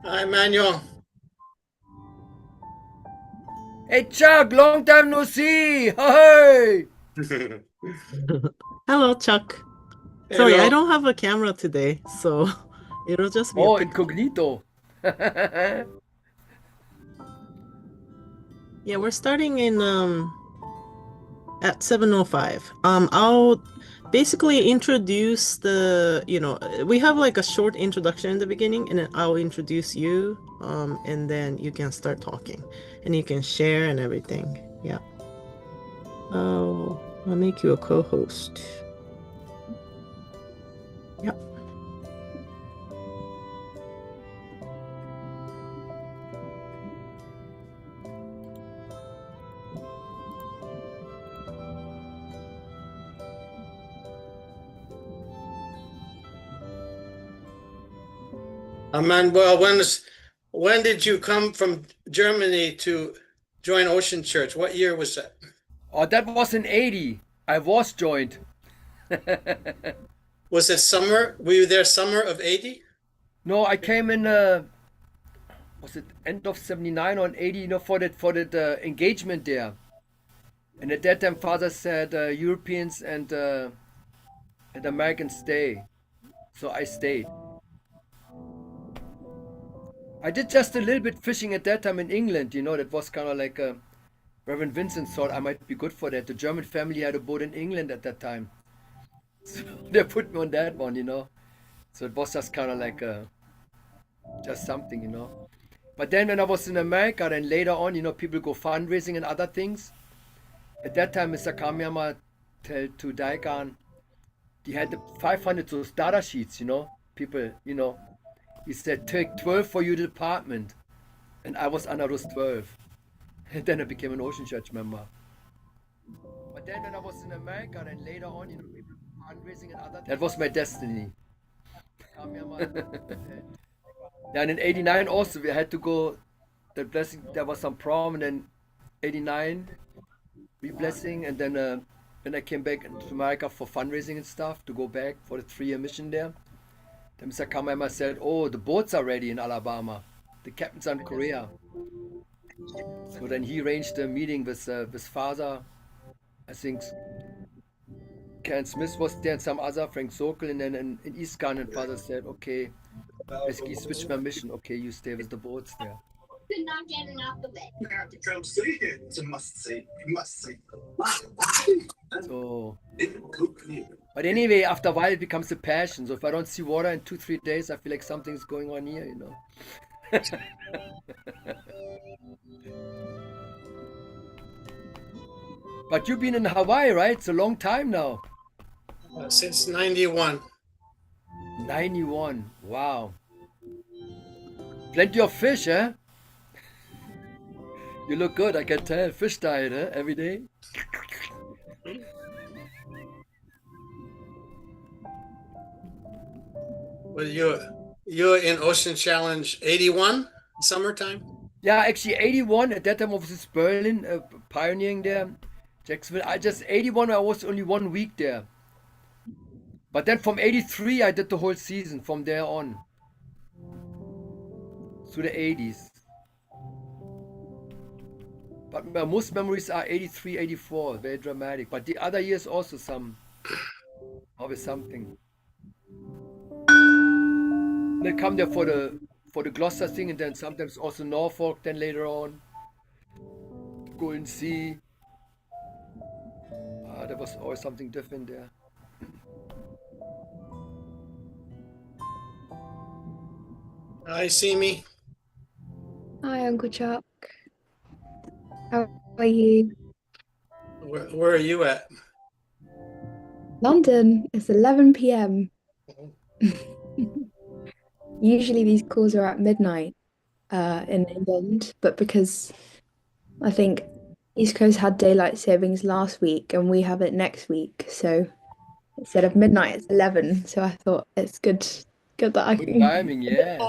Hi, Manuel. Hey Chuck, long time no see. Hey. Hello, Chuck. Sorry, I Hello. don't have a camera today, so it'll just be a Oh, picture. incognito. Yeah, we're starting in at 7:05. I'll basically introduce we have like a short introduction in the beginning, and then I'll introduce you, and then you can start talking, and you can share and everything. Yeah. I'll make you a co-host. Yeah. Manuel, when did you come from Germany to join Ocean Church? What year was that? Oh, that was in 80. I was joined. Was it summer? Were you there summer of 80? No, I came in was it end of 79 or in 80, for that engagement there. And at that time father said Europeans and Americans stay. So I stayed. I did just a little bit fishing at that time in England, that was kind of like Reverend Vincent thought I might be good for that. The German family had a boat in England at that time. So they put me on that one. So it was just kind of like just something. But then when I was in America, then later on, people go fundraising and other things. At that time, Mr. Kamiyama told to Daikan, he had the 500 those data sheets. People. He said, take 12 for your department. And I was under those 12. And then I became an Ocean Church member. But then when I was in America, then later on, people fundraising and other things. That was my destiny. And in 89 also, we had to go, the blessing, there was some prom, and then 89, re-blessing, and then when I came back to America for fundraising and stuff, to go back for the 3-year mission there, then Mr. Kamema said, oh, the boats are ready in Alabama. The captain's in Korea. So then he arranged a meeting with father. I think Ken Smith was there and some other, Frank Sokol, and then in East Gun, and father said, okay, basically switch my mission. Okay, you stay with the boats there. Could not get enough of it. You have to come see it. It's a must see. You must see. So, but anyway, after a while it becomes a passion. So if I don't see water in 2-3 days, I feel like something's going on here. But you've been in Hawaii, right? It's a long time now. Since 91. 91. Wow. Plenty of fish, eh? You look good, I can tell. Fish diet, eh? Every day. Well, you're in Ocean Challenge 81, summertime? Yeah, actually 81. At that time I was in Berlin, pioneering there. Jacksonville. 81, I was only 1 week there. But then from 83 I did the whole season from there on. To the 80s. But my most memories are 83, 84, very dramatic. But the other years also always something. They come there for the Gloucester thing, and then sometimes also Norfolk. Then later on, go and see. There was always something different there. Hi, see me. Hi, Uncle Chuck. How are you? Where are you at? London, it's 11 p.m. Usually these calls are at midnight in England, but because I think East Coast had daylight savings last week and we have it next week, so instead of midnight, it's 11. So I thought it's good that I Good can. timing, yes.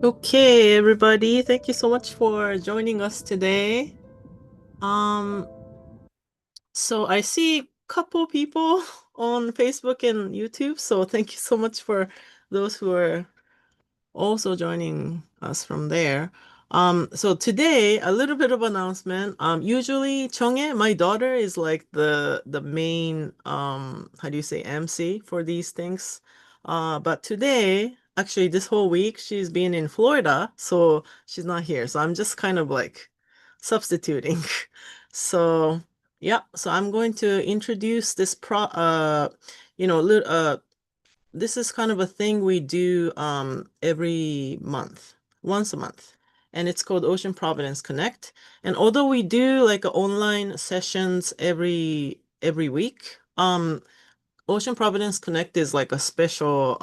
Okay, everybody, thank you so much for joining us today. So I see a couple people on Facebook and YouTube, so thank you so much for those who are also joining us from there. So today, a little bit of announcement. Usually Chongye, my daughter, is like the main how do you say, MC for these things. But today, actually this whole week, she's been in Florida, so she's not here. So I'm just kind of like substituting. So yeah, so I'm going to introduce this you know, this is kind of a thing we do every month, once a month, and it's called Ocean Providence Connect. And although we do like online sessions every week, Ocean Providence Connect is like a special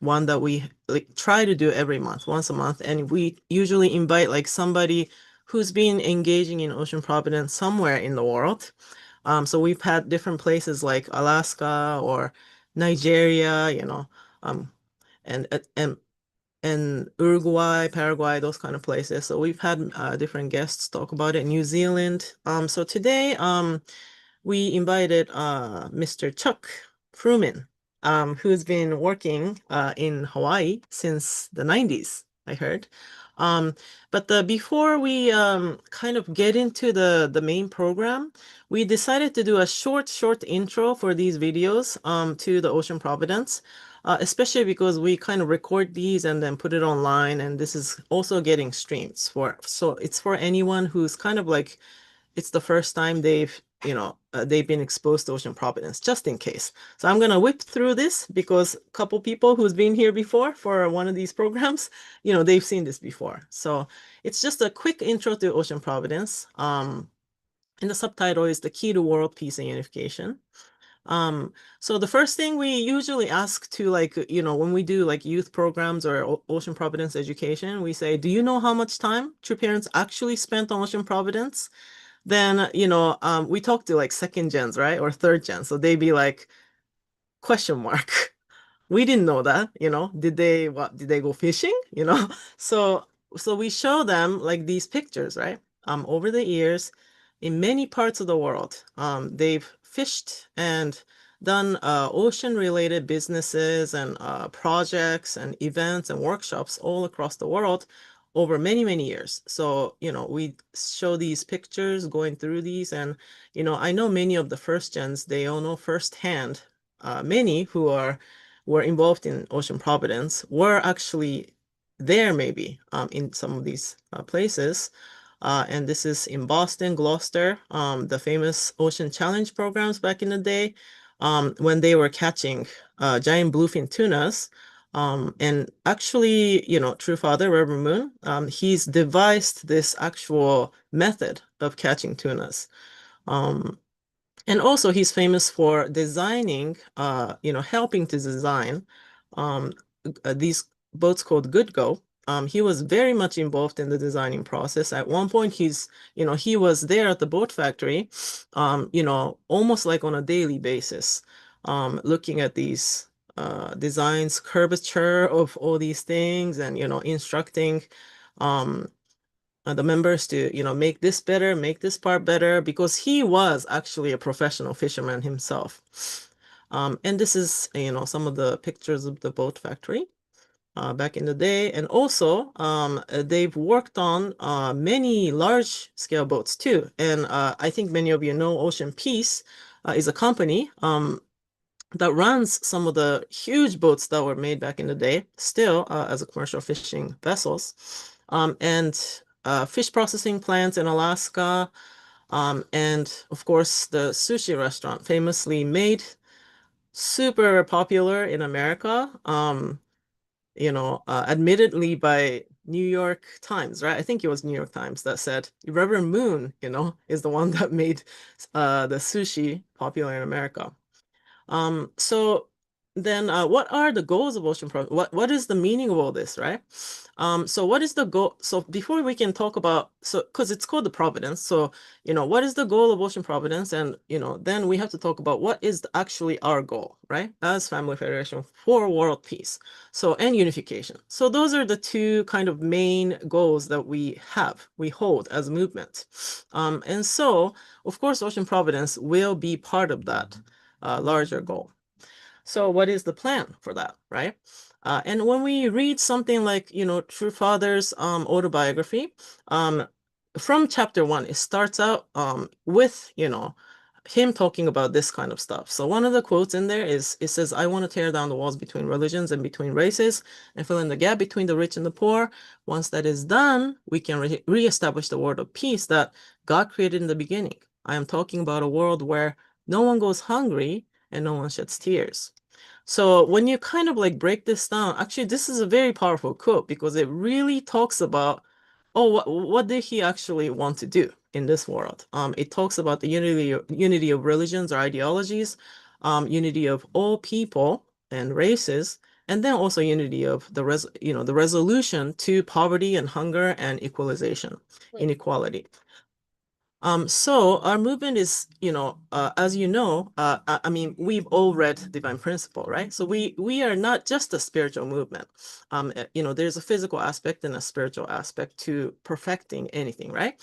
one that we like try to do every month, once a month, and we usually invite like somebody who's been engaging in Ocean Providence somewhere in the world. So we've had different places like Alaska or Nigeria, um, and and and Uruguay, Paraguay, those kind of places. So we've had different guests talk about it. New Zealand. So today, we invited Mr. Chuck Frumin, who's been working in Hawaii since the 90s, I heard. But before we kind of get into the main program, we decided to do a short intro for these videos to the Ocean Providence, especially because we kind of record these and then put it online, and this is also getting streamed so it's for anyone who's kind of like it's the first time they've been exposed to Ocean Providence, just in case. So I'm gonna whip through this because a couple people who's been here before for one of these programs, they've seen this before. So it's just a quick intro to Ocean Providence. And the subtitle is The Key to World Peace and Unification. So the first thing we usually ask to when we do like youth programs or Ocean Providence education, we say, do you know how much time true parents actually spent on Ocean Providence? Then, we talk to like second gens, right? Or third gens. So they'd be like, question mark. We didn't know that, did they go fishing? So we show them like these pictures, right? Over the years, in many parts of the world, they've fished and done ocean related businesses and projects and events and workshops all across the world over many years. So we show these pictures, going through these, and I know many of the first gens, they all know firsthand. Many who were involved in Ocean Providence were actually there maybe in some of these places. And this is in Boston, Gloucester, the famous Ocean Challenge programs back in the day, when they were catching giant bluefin tunas. And actually, True Father, Reverend Moon, he's devised this actual method of catching tunas. And also he's famous for designing, helping to design these boats called Good Go. He was very much involved in the designing process. At one point, he was there at the boat factory, almost like on a daily basis, looking at these designs, curvature of all these things, and, instructing the members to, make this better, make this part better, because he was actually a professional fisherman himself. And this is, some of the pictures of the boat factory back in the day. And also, they've worked on many large scale boats too. And I think many of you know Ocean Peace is a company that runs some of the huge boats that were made back in the day, still as a commercial fishing vessels, and fish processing plants in Alaska, and of course the sushi restaurant famously made super popular in America, admittedly by New York Times, right? I think it was New York Times that said Reverend Moon, is the one that made the sushi popular in America. So then what are the goals of ocean providence? What is the meaning of all this, right? So what is the goal? So before we can talk about, so because it's called the Providence, so what is the goal of ocean providence? And then we have to talk about what is actually our goal, right? As Family Federation for world peace, so and unification. So those are the two kind of main goals that we hold as a movement. And so of course ocean providence will be part of that larger goal. So what is the plan for that, right? And when we read something like, True Father's autobiography, from chapter 1, it starts out with, him talking about this kind of stuff. So one of the quotes in there is, it says, I want to tear down the walls between religions and between races and fill in the gap between the rich and the poor. Once that is done, we can reestablish the world of peace that God created in the beginning. I am talking about a world where no one goes hungry and no one sheds tears. So when you kind of like break this down, actually, this is a very powerful quote because it really talks about, oh, what did he actually want to do in this world? It talks about the unity of religions or ideologies, unity of all people and races, and then also unity of the resolution to poverty and hunger and inequality. So our movement is, as I mean, we've all read Divine Principle, right? So we are not just a spiritual movement. There's a physical aspect and a spiritual aspect to perfecting anything, right?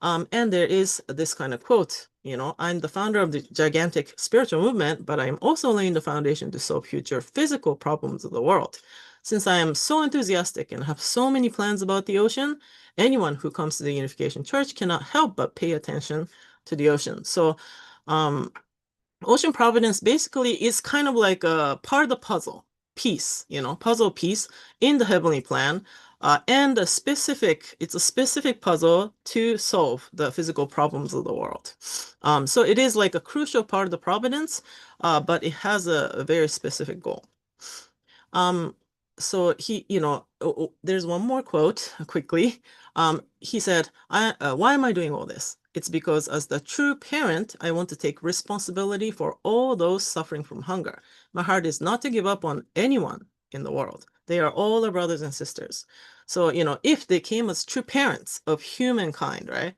And there is this kind of quote, I'm the founder of the gigantic spiritual movement, but I'm also laying the foundation to solve future physical problems of the world. Since I am so enthusiastic and have so many plans about the ocean, anyone who comes to the Unification Church cannot help but pay attention to the ocean. So Ocean Providence basically is kind of like a part of the puzzle piece, puzzle piece in the heavenly plan. And it's a specific puzzle to solve the physical problems of the world. So it is like a crucial part of the providence, but it has a very specific goal. So he, there's one more quote quickly. He said, why am I doing all this? It's because as the true parent, I want to take responsibility for all those suffering from hunger. My heart is not to give up on anyone in the world. They are all our brothers and sisters. So, if they came as true parents of humankind, right?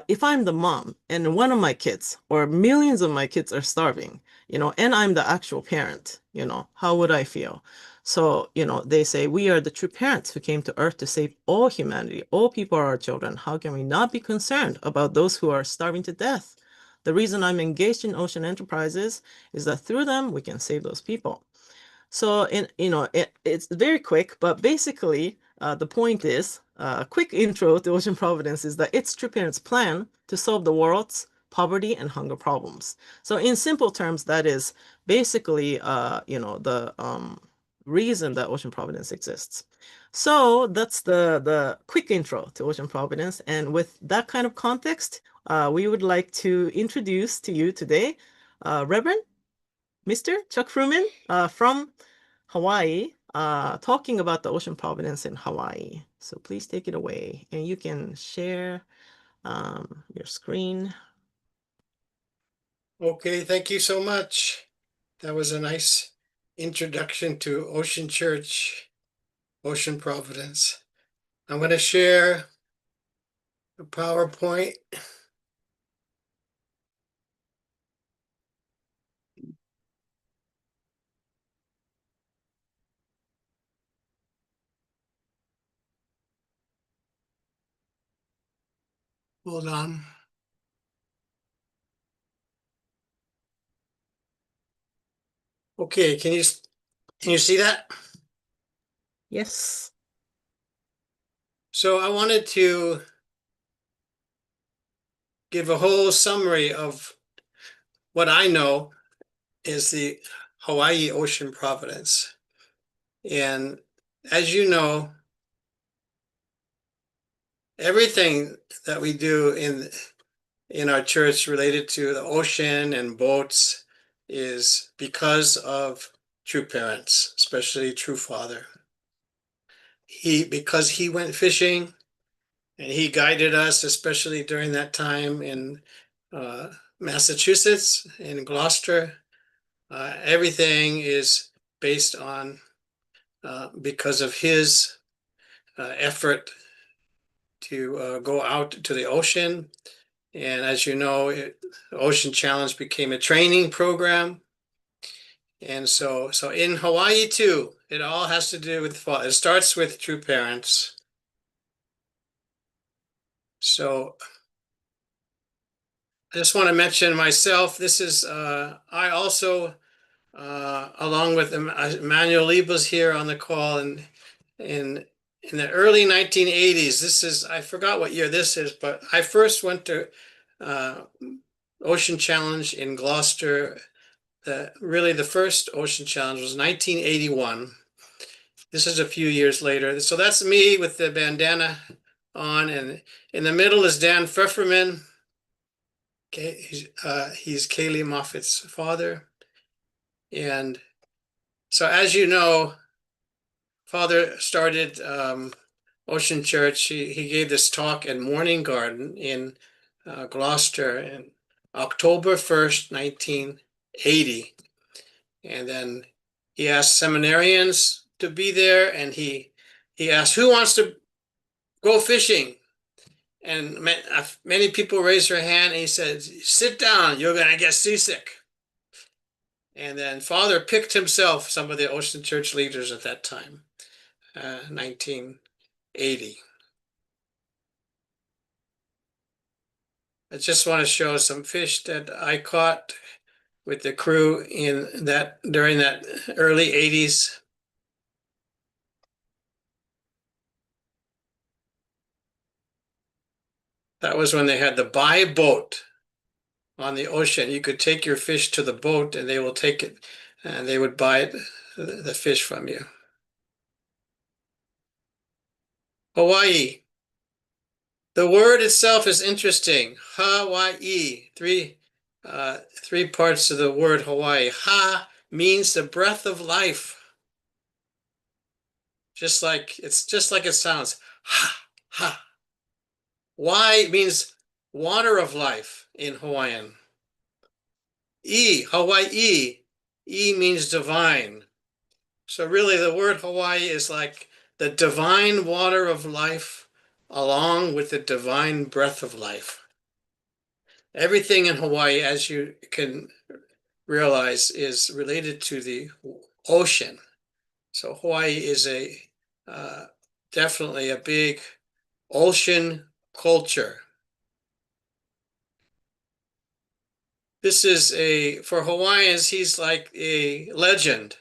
If I'm the mom and one of my kids or millions of my kids are starving, and I'm the actual parent, how would I feel? So, they say we are the true parents who came to earth to save all humanity. All people are our children. How can we not be concerned about those who are starving to death? The reason I'm engaged in ocean enterprises is that through them, we can save those people. So, it's very quick, but basically, the point is, a quick intro to Ocean Providence is that its true parents' plan to solve the world's poverty and hunger problems. So, in simple terms, that is basically, the reason that Ocean Providence exists. So that's the quick intro to Ocean Providence. And with that kind of context, we would like to introduce to you today Reverend Mr. Chuck Fruman from Hawaii, talking about the Ocean Providence in Hawaii. So please take it away, and you can share your screen. Okay, thank you so much. That was a nice introduction to Ocean Church, Ocean Providence. I'm going to share a PowerPoint. Hold on. Okay, can you see that? Yes. So I wanted to give a whole summary of what I know is the Hawaii Ocean Providence. And as you know, everything that we do in our church related to the ocean and boats is because of true parents, especially true father. Because he went fishing and he guided us, especially during that time in Massachusetts, in Gloucester. Everything is based on because of his effort to go out to the ocean. And as you know, the Ocean Challenge became a training program. And so in Hawaii too, it all has to do with, it starts with true parents. So I just want to mention myself. This is, I also, along with Emmanuel Liebel's here on the call, and in the early 1980s, this is, I forgot what year this is, but I first went to Ocean Challenge in Gloucester. Really, the first Ocean Challenge was 1981. This is a few years later. So that's me with the bandana on, and in the middle is Dan Pfefferman. Okay, he's Kaylee Moffitt's father. And so as you know, Father started Ocean Church. He gave this talk at Morning Garden in Gloucester in October 1st, 1980. And then he asked seminarians to be there, and he asked, who wants to go fishing? And many people raised their hand, and he said, sit down, you're going to get seasick. And then Father picked himself some of the Ocean Church leaders at that time, 1980. I just want to show some fish that I caught with the crew during that early 80s. That was when they had the buy boat on the ocean. You could take your fish to the boat and they will take it, and they would buy the fish from you. Hawaii. The word itself is interesting. Hawaii. Three parts of the word Hawaii. Ha means the breath of life. It's just like it sounds. Ha, ha. Y means water of life in Hawaiian. Hawaii. E means divine. So really the word Hawaii is like the divine water of life along with the divine breath of life. Everything in Hawaii, as you can realize, is related to the ocean. So Hawaii is definitely a big ocean culture. This is for Hawaiians, he's like a legend.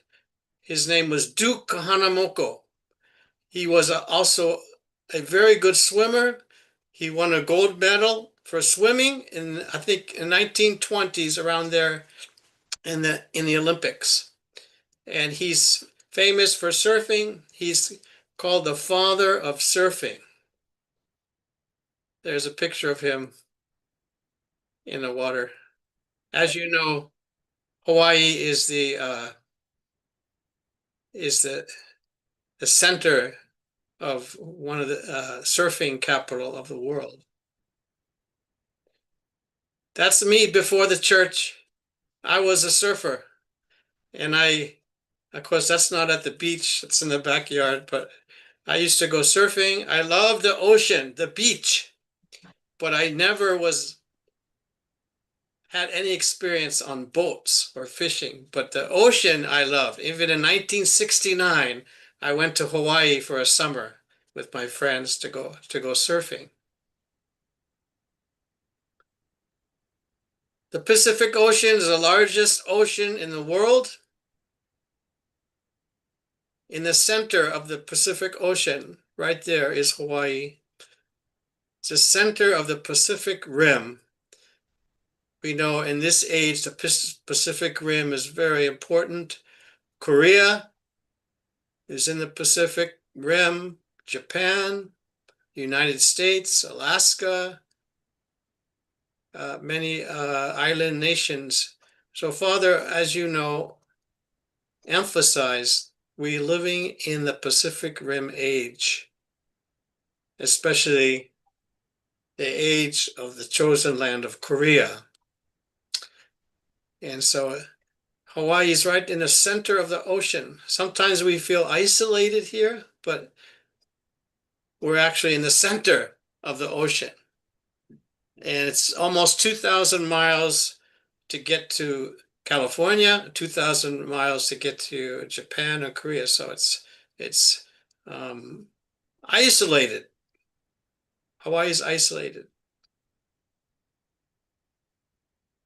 His name was Duke Hanamoko. He was also a very good swimmer. He won a gold medal for swimming I think in 1920s, around there in the Olympics. And he's famous for surfing. He's called the father of surfing. There's a picture of him in the water. As you know, Hawaii is the center of one of the surfing capital of the world. That's me before the church. I was a surfer, and of course, that's not at the beach, it's in the backyard, but I used to go surfing. I love the ocean, the beach, but I never had any experience on boats or fishing. But the ocean I love. Even in 1969, I went to Hawaii for a summer with my friends to go surfing. The Pacific Ocean is the largest ocean in the world. In the center of the Pacific Ocean, right there, is Hawaii. It's the center of the Pacific Rim. We know in this age, the Pacific Rim is very important. Korea is in the Pacific Rim, Japan, United States, Alaska, many island nations. So Father, as you know, emphasized we living in the Pacific Rim age, especially the age of the chosen land of Korea. And so Hawaii is right in the center of the ocean. Sometimes we feel isolated here, but we're actually in the center of the ocean. And it's almost 2,000 miles to get to California, 2,000 miles to get to Japan or Korea. So it's isolated. Hawaii is isolated.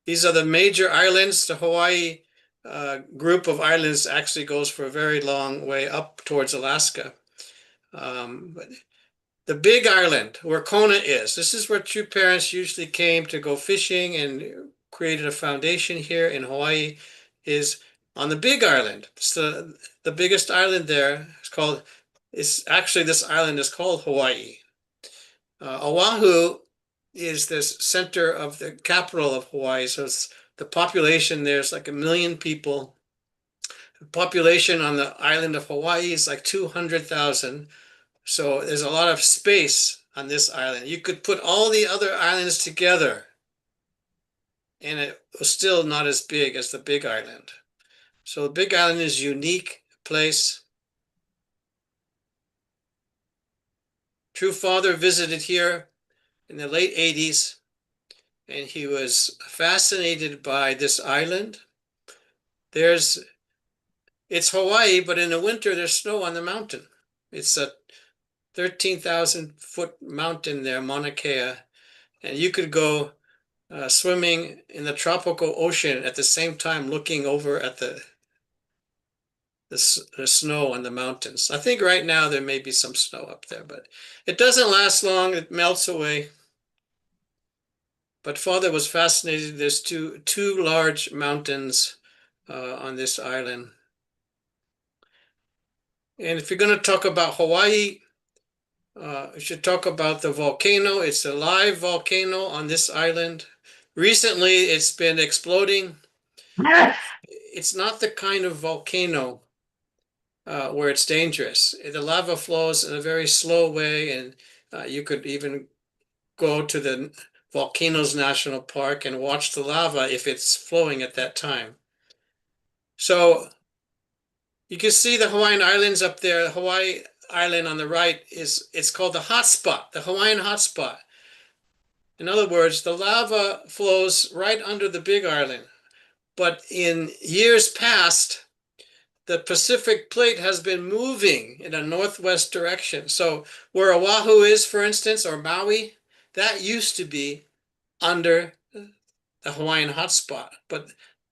These are the major islands. The Hawaii group of islands actually goes for a very long way up towards Alaska. But the big island where Kona is, this is where true parents usually came to go fishing and created a foundation here in Hawaii, is on the big island. It's the biggest island there. This island is called Hawaii. Oahu is the center of the capital of Hawaii. So the population there's like 1 million people. The population on the island of Hawaii is like 200,000. So there's a lot of space on this island. You could put all the other islands together and it was still not as big as the big island. So the big island is a unique place. True Father visited here in the late 80s, and he was fascinated by this island. It's Hawaii, but in the winter there's snow on the mountain. It's a 13,000-foot mountain there, Mauna Kea, and you could go swimming in the tropical ocean at the same time looking over at the snow on the mountains. I think right now there may be some snow up there, but it doesn't last long. It melts away. But Father was fascinated. There's two large mountains on this island. And if you're going to talk about Hawaii, we should talk about the volcano. It's a live volcano on this island. Recently, it's been exploding. It's not the kind of volcano where it's dangerous. The lava flows in a very slow way, and you could even go to the Volcanoes National Park and watch the lava if it's flowing at that time. So you can see the Hawaiian Islands up there. The Hawaii Island on the right it's called the hotspot, the Hawaiian hotspot. In other words, the lava flows right under the big island. But in years past, the Pacific plate has been moving in a northwest direction. So where Oahu is, for instance, or Maui, that used to be under the Hawaiian hotspot, but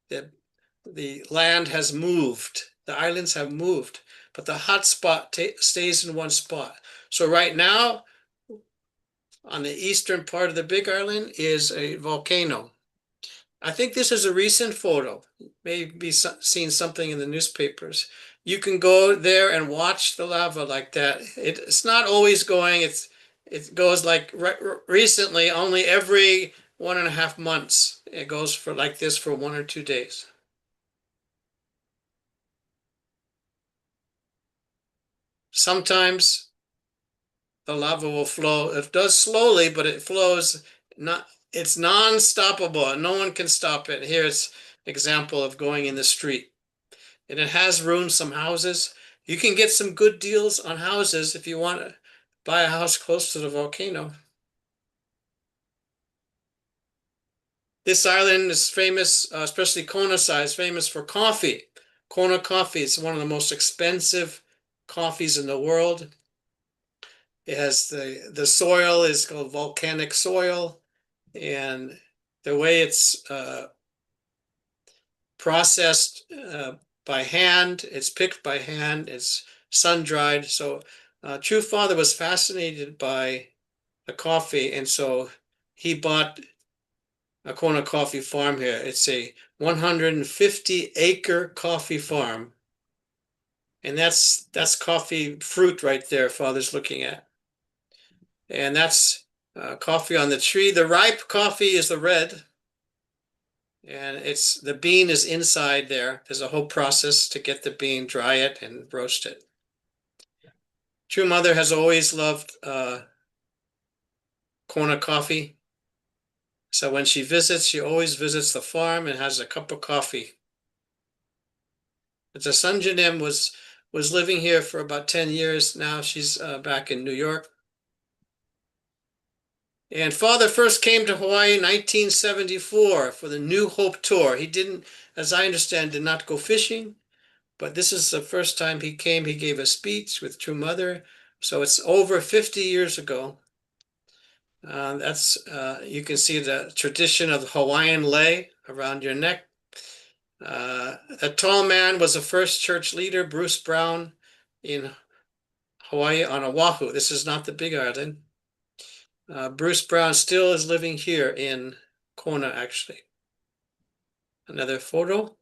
the land has moved. The islands have moved, but the hotspot stays in one spot. So right now, on the eastern part of the Big Island is a volcano. I think this is a recent photo. Maybe seen something in the newspapers. You can go there and watch the lava like that. It's not always going. It goes like recently, only every 1.5 months. It goes for like this for 1 or 2 days. Sometimes the lava will flow. It does slowly, but it flows. It's non-stoppable. No one can stop it. Here's an example of going in the street. And it has ruined some houses. You can get some good deals on houses if you want to buy a house close to the volcano. This island is famous, especially Kona side, is famous for coffee. Kona coffee is one of the most expensive coffees in the world. It has the soil is called volcanic soil, and the way it's processed by hand, it's picked by hand, it's sun dried. So True Father was fascinated by the coffee, and so he bought a Kona coffee farm here. It's a 150-acre coffee farm, and that's coffee fruit right there Father's looking at. And that's coffee on the tree. The ripe coffee is the red, and the bean is inside there. There's a whole process to get the bean, dry it, and roast it. True Mother has always loved Kona coffee. So when she visits, she always visits the farm and has a cup of coffee. But the Sunjanim was living here for about 10 years. Now she's back in New York. And Father first came to Hawaii in 1974 for the New Hope Tour. He didn't, as I understand, did not go fishing, but this is the first time he came. He gave a speech with True Mother. So it's over 50 years ago. You can see the tradition of Hawaiian lei around your neck. A tall man was the first church leader, Bruce Brown, in Hawaii on Oahu. This is not the Big Island. Bruce Brown still is living here in Kona, actually. Another photo.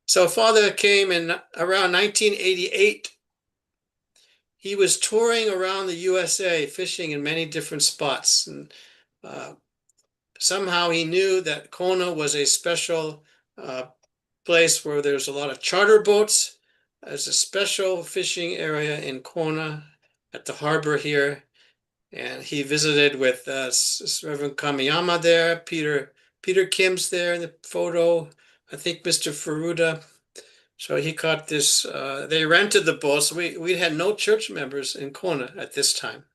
So Father came in around 1988. He was touring around the USA, fishing in many different spots. And somehow he knew that Kona was a special place where there's a lot of charter boats. There's a special fishing area in Kona at the harbor here. And he visited with Reverend Kamiyama there, Peter Kim's there in the photo, I think Mr. Furuda. So he caught this, they rented the boat. So we had no church members in Kona at this time.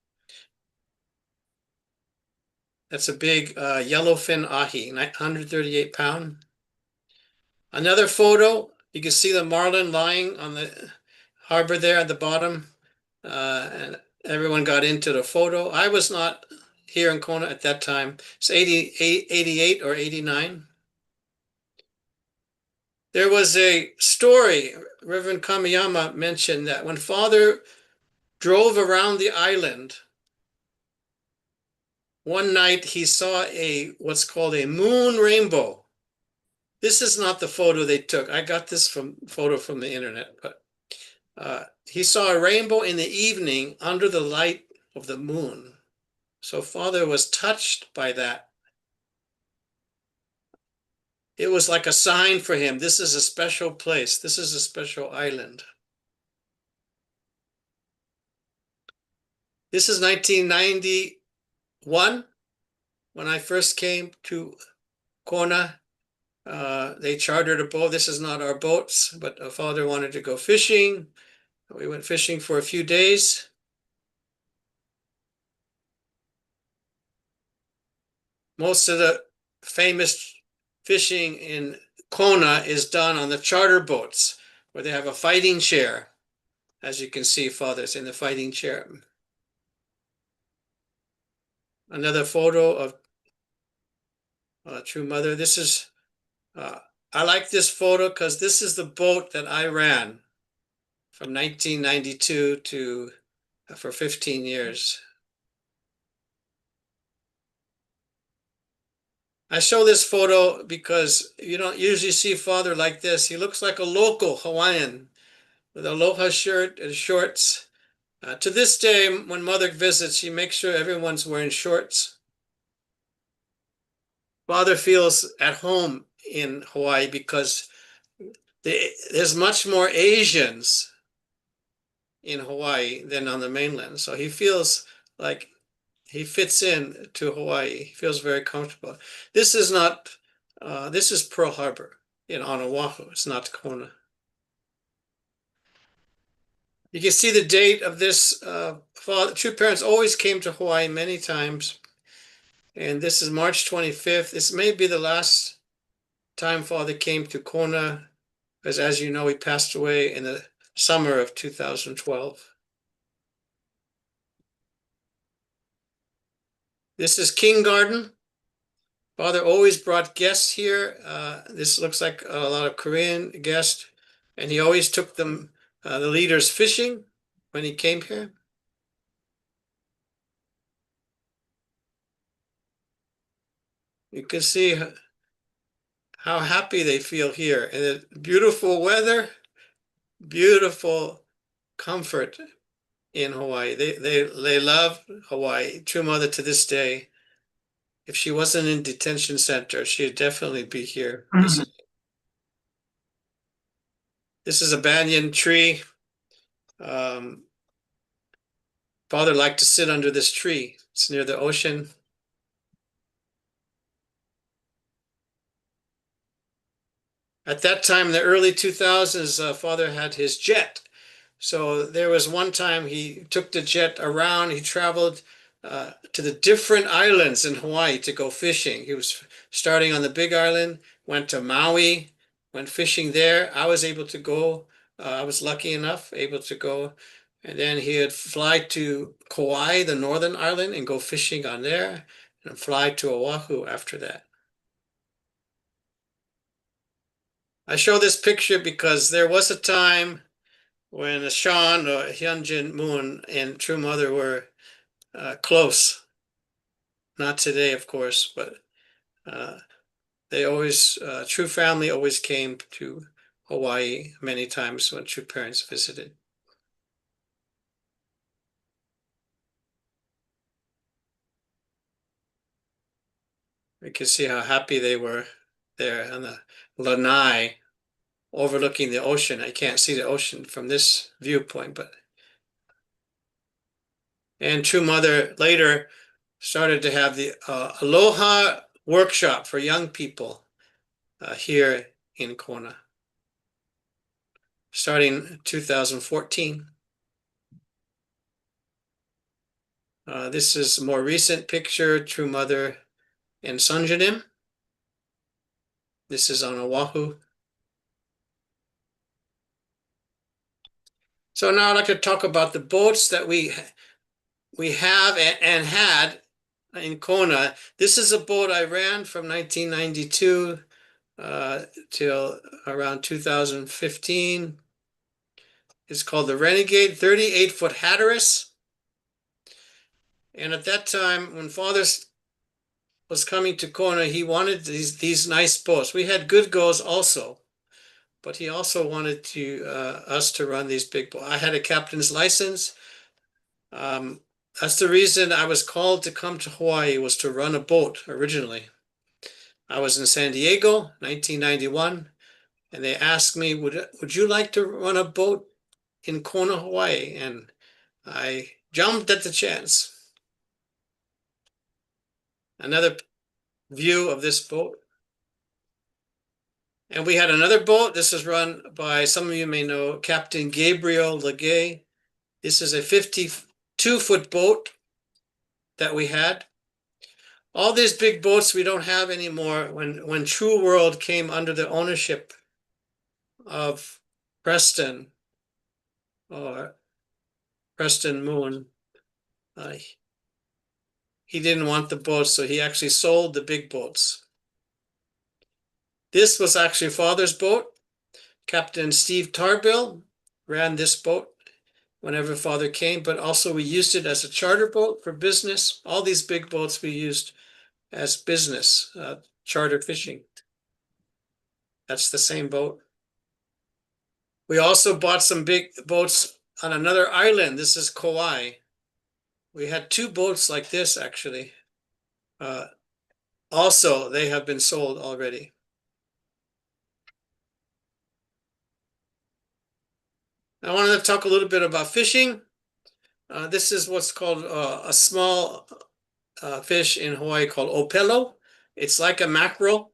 That's a big yellowfin ahi, 138 pound. Another photo, you can see the marlin lying on the harbor there at the bottom. And everyone got into the photo. I was not here in Kona at that time. It's 88 or 89. There was a story, Reverend Kamiyama mentioned that when Father drove around the island, one night he saw what's called a moon rainbow. This is not the photo they took. I got this photo from the internet, but he saw a rainbow in the evening under the light of the moon. So Father was touched by that. It was like a sign for him. This is a special place. This is a special island. This is 1991 when I first came to Kona. They chartered a boat. This is not our boats, but Father wanted to go fishing. We went fishing for a few days. Most of the famous fishing in Kona is done on the charter boats where they have a fighting chair. As you can see, Father's in the fighting chair. Another photo of True Mother. This is, I like this photo because this is the boat that I ran from 1992 to for 15 years. I show this photo because you don't usually see Father like this. He looks like a local Hawaiian with a aloha shirt and shorts. To this day, when Mother visits, she makes sure everyone's wearing shorts. Father feels at home in Hawaii because there's much more Asians in Hawaii than on the mainland. So he feels like he fits in to Hawaii. He feels very comfortable. This is not, this is Pearl Harbor on Oahu. It's not Kona. You can see the date of this. True Parents always came to Hawaii many times. And this is March 25th. This may be the last time Father came to Kona, because as you know, he passed away in the summer of 2012. This is King Garden. Father always brought guests here. This looks like a lot of Korean guests, and he always took them, the leaders fishing when he came here. You can see how happy they feel here, and the beautiful weather, beautiful comfort in Hawaii. They love Hawaii. True Mother to this day. If she wasn't in detention center, she'd definitely be here visiting. This is a banyan tree. Father liked to sit under this tree. It's near the ocean. At that time, in the early 2000s, father had his jet. So there was one time he took the jet around. He traveled to the different islands in Hawaii to go fishing. He was starting on the Big Island, went to Maui, went fishing there. I was able to go. I was lucky enough, able to go. And then he'd fly to Kauai, the northern island, and go fishing on there, and fly to Oahu after that. I show this picture because there was a time when Sean or Hyunjin Moon and True Mother were close. Not today, of course, but they always, True family always came to Hawaii many times when True parents visited. We can see how happy they were there on the lanai overlooking the ocean. I can't see the ocean from this viewpoint, but. And True Mother later started to have the Aloha workshop for young people here in Kona, starting 2014. This is a more recent picture, True Mother and Sunjanim. This is on Oahu. So now I'd like to talk about the boats that we have and had in Kona. This is a boat I ran from 1992 till around 2015. It's called the Renegade 38-foot Hatteras. And at that time, when Father was coming to Kona, he wanted these nice boats. We had good goes also, but he also wanted us to run these big boats. I had a captain's license. That's the reason I was called to come to Hawaii, was to run a boat originally. I was in San Diego, 1991, and they asked me, would you like to run a boat in Kona, Hawaii? And I jumped at the chance. Another view of this boat. And we had another boat. This is run by, some of you may know, Captain Gabriel Legay. This is a 52-foot boat that we had. All these big boats we don't have anymore. When True World came under the ownership of Preston, or Preston Moon, he didn't want the boats, so he actually sold the big boats. This was actually Father's boat. Captain Steve Tarbill ran this boat whenever Father came, but also we used it as a charter boat for business. All these big boats we used as business, charter fishing. That's the same boat. We also bought some big boats on another island. This is Kauai. We had two boats like this, actually. Also, they have been sold already. I wanted to talk a little bit about fishing. This is what's called a small fish in Hawaii called opelo. It's like a mackerel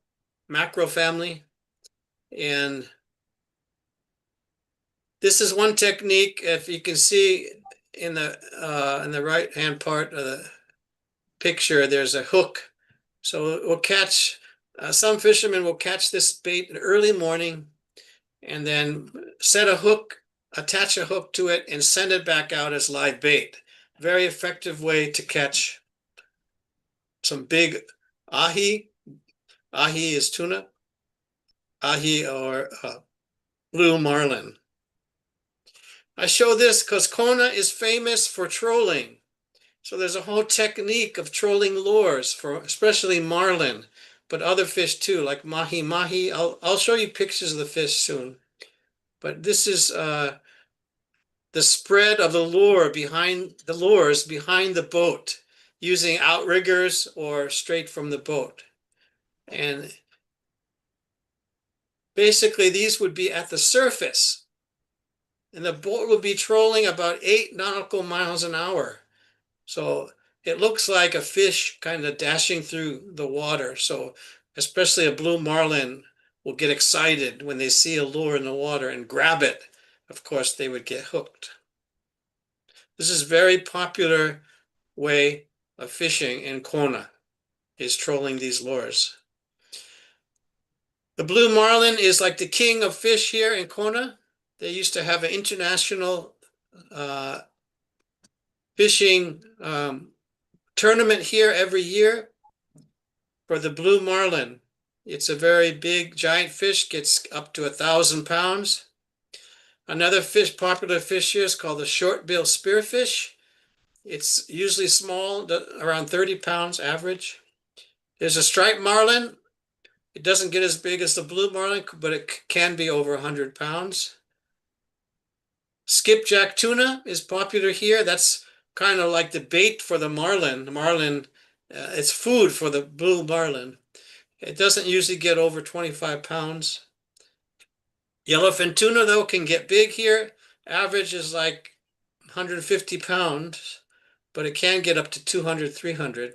family. And this is one technique. If you can see in the right-hand part of the picture, there's a hook. So we'll catch, some fishermen will catch this bait in early morning and then set a hook, attach a hook to it, and send it back out as live bait. Very effective way to catch some big ahi. Ahi is tuna. Ahi or blue marlin. I show this because Kona is famous for trolling. So there's a whole technique of trolling lures for especially marlin, but other fish too, like mahi. I'll show you pictures of the fish soon. But this is the spread of the lures behind the boat, using outriggers or straight from the boat. And basically these would be at the surface. And the boat would be trolling about 8 nautical miles an hour. So it looks like a fish kind of dashing through the water. So especially a blue marlin will get excited when they see a lure in the water and grab it. Of course, they would get hooked. This is a very popular way of fishing in Kona, is trolling these lures. The blue marlin is like the king of fish here in Kona. They used to have an international fishing tournament here every year for the blue marlin. It's a very big, giant fish, gets up to 1,000 pounds. Another fish, popular fish here is called the short-bill spearfish. It's usually small, around 30 pounds average. There's a striped marlin. It doesn't get as big as the blue marlin, but it can be over 100 pounds. Skipjack tuna is popular here. That's kind of like the bait for the marlin. The marlin, it's food for the blue marlin. It doesn't usually get over 25 pounds. Yellowfin tuna, though, can get big here. Average is like 150 pounds, but it can get up to 200, 300.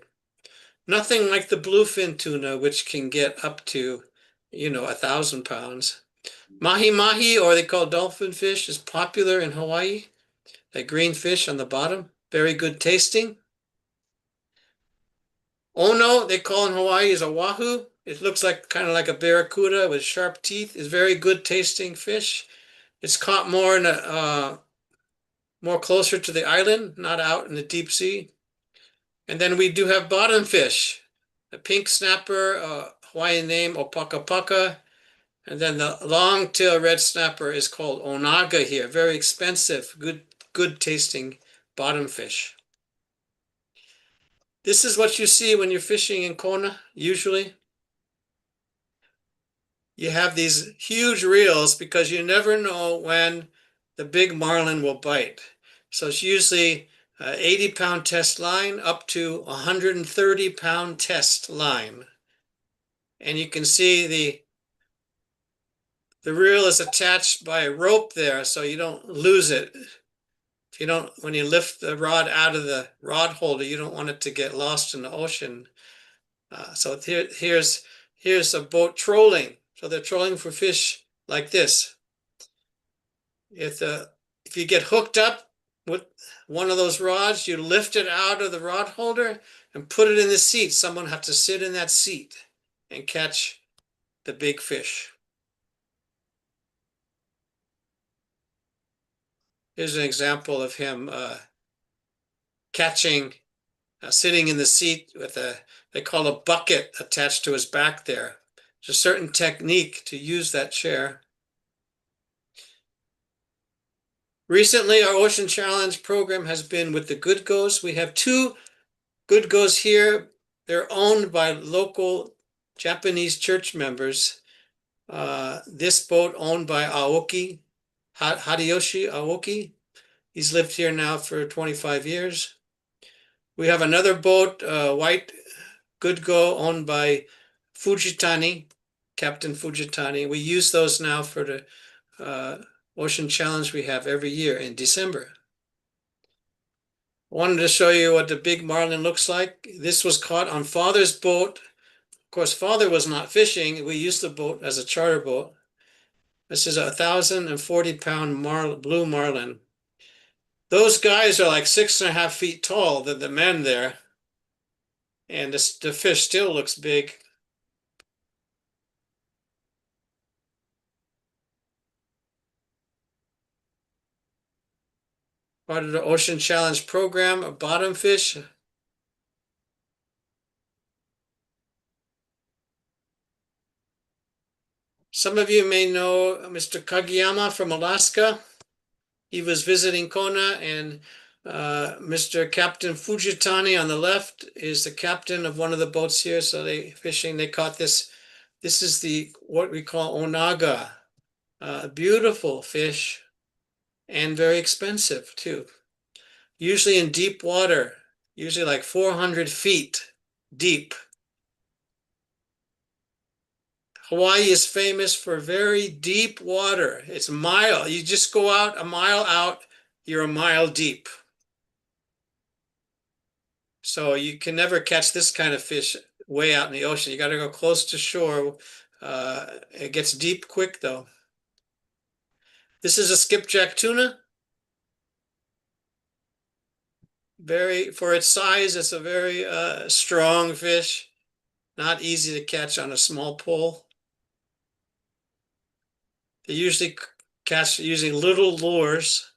Nothing like the bluefin tuna, which can get up to, 1,000 pounds. Mahi-mahi, or they call dolphin fish, is popular in Hawaii. That green fish on the bottom, very good tasting. Ono, they call in Hawaii, is a wahoo. It looks like kind of like a barracuda with sharp teeth. It's very good tasting fish. It's caught more in more closer to the island, not out in the deep sea. And then we do have bottom fish, a pink snapper, Hawaiian name opakapaka. And then the long-tail red snapper is called onaga here. Very expensive, good tasting bottom fish. This is what you see when you're fishing in Kona, usually. You have these huge reels because you never know when the big marlin will bite. So it's usually 80-pound test line up to 130-pound test line. And you can see the reel is attached by a rope there, so you don't lose it. If you don't, when you lift the rod out of the rod holder, you don't want it to get lost in the ocean. So here's a boat trolling. So they're trolling for fish like this. If you get hooked up with one of those rods, you lift it out of the rod holder and put it in the seat. Someone has to sit in that seat and catch the big fish. Here's an example of him catching, sitting in the seat with they call a bucket attached to his back there. There's a certain technique to use that chair. Recently, our Ocean Challenge program has been with the Good Goes. We have 2 Good Goes here. They're owned by local Japanese church members. This boat owned by Aoki, Hideyoshi Aoki. He's lived here now for 25 years. We have another boat, white Good Go, owned by Fujitani, Captain Fujitani. We use those now for the Ocean Challenge we have every year in December. I wanted to show you what the big marlin looks like. This was caught on Father's boat. Of course, Father was not fishing. We used the boat as a charter boat. This is a 1,040-pound blue marlin. Those guys are like 6.5 feet tall, the men there. And the fish still looks big. Part of the Ocean Challenge program, a bottom fish. Some of you may know Mr. Kagiyama from Alaska. He was visiting Kona, and Mr. Captain Fujitani on the left is the captain of one of the boats here. So they caught this. This is what we call onaga, beautiful fish and very expensive too. Usually in deep water, usually like 400 feet deep. Hawaii is famous for very deep water. It's a mile. You just go out a mile out, you're a mile deep. So you can never catch this kind of fish way out in the ocean. You got to go close to shore, It gets deep quick though. This is a skipjack tuna. For its size, it's a very strong fish. Not easy to catch on a small pole. They usually catch using little lures.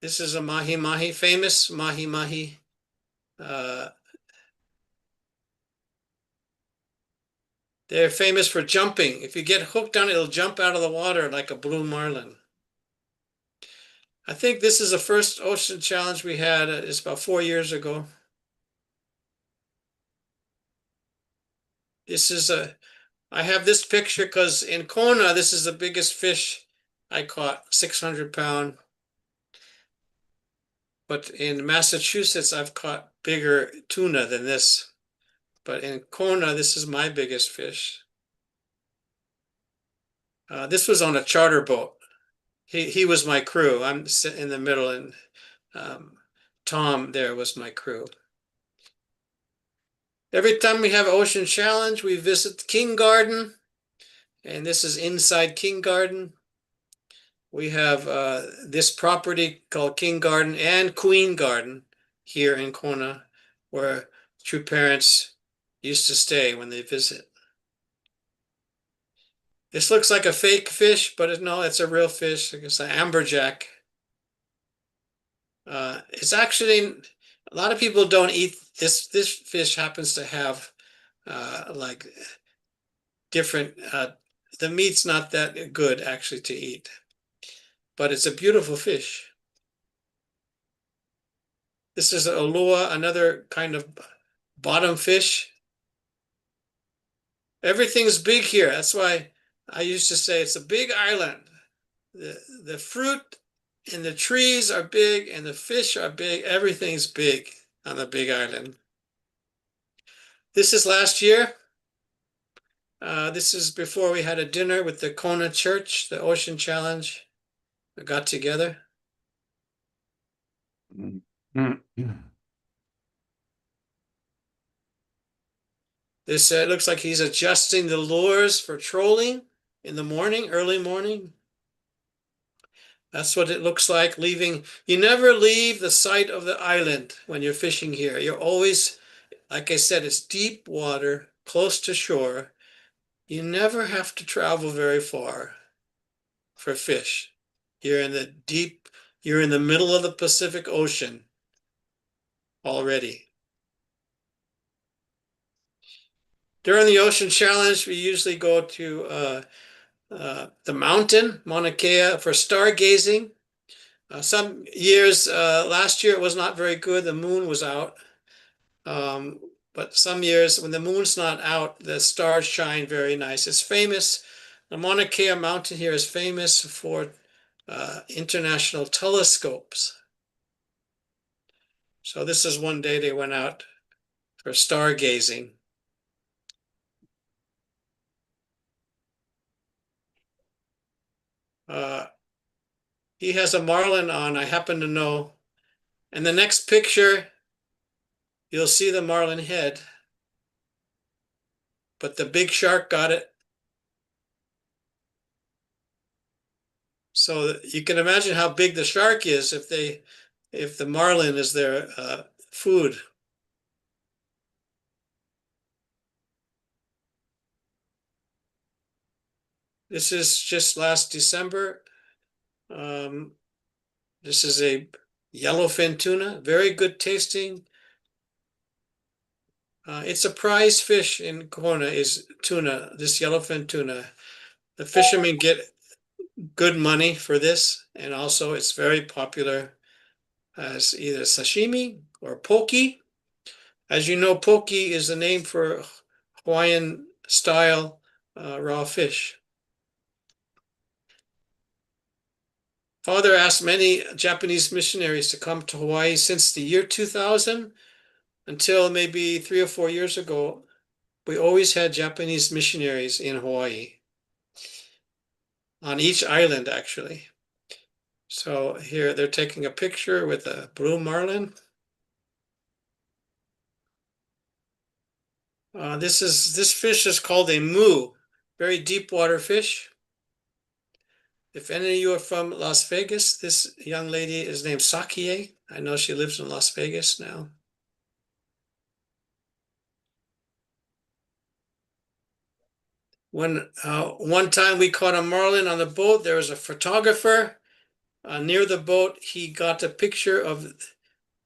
This is a mahi-mahi, famous mahi-mahi. They're famous for jumping. If you get hooked on it, it'll jump out of the water like a blue marlin. I think this is the first ocean challenge we had. It's about 4 years ago. I have this picture because in Kona, this is the biggest fish I caught, 600-pound. But in Massachusetts, I've caught bigger tuna than this. But in Kona, this is my biggest fish. This was on a charter boat. He was my crew. I'm sitting in the middle, and Tom there was my crew. Every time we have Ocean Challenge, we visit King Garden, and this is inside King Garden. We have this property called King Garden and Queen Garden here in Kona, where true parents used to stay when they visit. This looks like a fake fish, but no, it's a real fish. It's an amberjack. It's actually, a lot of people don't eat this. This fish happens to have like different, the meat's not that good actually to eat, but it's a beautiful fish. This is a lua, another kind of bottom fish. Everything's big here. That's why I used to say it's a big island. The fruit and the trees are big and the fish are big. Everything's big on the big island. This is last year. This is before we had a dinner with the Kona Church, the Ocean Challenge. We got together. This looks like he's adjusting the lures for trolling in the morning, early morning. That's what it looks like leaving. You never leave the site of the island when you're fishing here. You're always, like I said, it's deep water, close to shore. You never have to travel very far for fish. You're in the middle of the Pacific Ocean already. During the Ocean Challenge, we usually go to the mountain, Mauna Kea, for stargazing. Some years, last year it was not very good. The moon was out. But some years when the moon's not out, the stars shine very nice. It's famous. The Mauna Kea mountain here is famous for international telescopes. So this is one day they went out for stargazing. He has a marlin on, I happen to know. And the next picture, you'll see the marlin head. But the big shark got it. So you can imagine how big the shark is if the marlin is their food. This is just last December. This is a yellowfin tuna, very good tasting. It's a prize fish in Kona is tuna, this yellowfin tuna. The fishermen get good money for this, and also it's very popular as either sashimi or poke. As you know, poke is the name for Hawaiian style raw fish. Father asked many Japanese missionaries to come to Hawaii since the year 2000 until maybe 3 or 4 years ago. We always had Japanese missionaries in Hawaii, on each island actually. So here they're taking a picture with a blue marlin. This fish is called a moo, very deep water fish. If any of you are from Las Vegas, this young lady is named Sakie. I know she lives in Las Vegas now. When one time we caught a marlin on the boat, there was a photographer near the boat. He got a picture of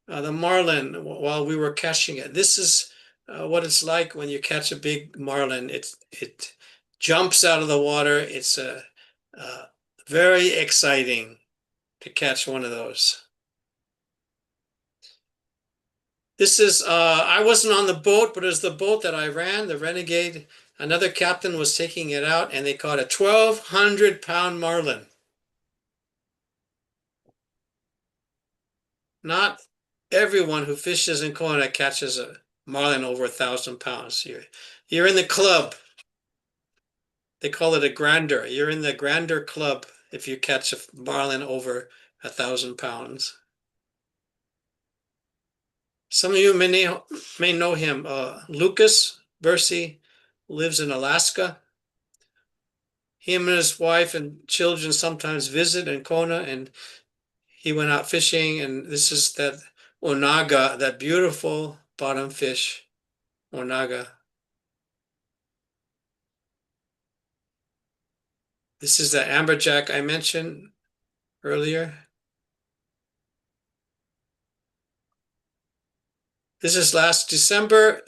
the marlin while we were catching it. This is what it's like when you catch a big marlin. It jumps out of the water. It's very exciting to catch one of those. This is, I wasn't on the boat, but it was the boat that I ran, the Renegade. Another captain was taking it out, and they caught a 1,200-pound marlin. Not everyone who fishes in Kona catches a marlin over 1,000 pounds. You're in the club. They call it a grander. You're in the grander club if you catch a marlin over 1,000 pounds. Some of you may know him. Lucas Bursey lives in Alaska. Him and his wife and children sometimes visit in Kona, and he went out fishing, and this is that onaga, that beautiful bottom fish, onaga. This is the amberjack I mentioned earlier. This is last December.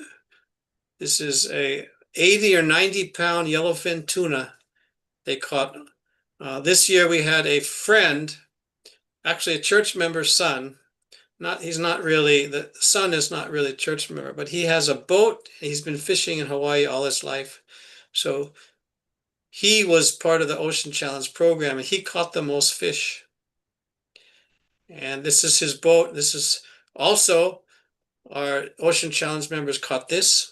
This is a 80 or 90-pound yellowfin tuna they caught. This year we had a friend, actually a church member's son. He's not really, the son is not really a church member, but he has a boat. He's been fishing in Hawaii all his life. So he was part of the Ocean Challenge program, and he caught the most fish. And this is his boat. This is also our Ocean Challenge members caught this.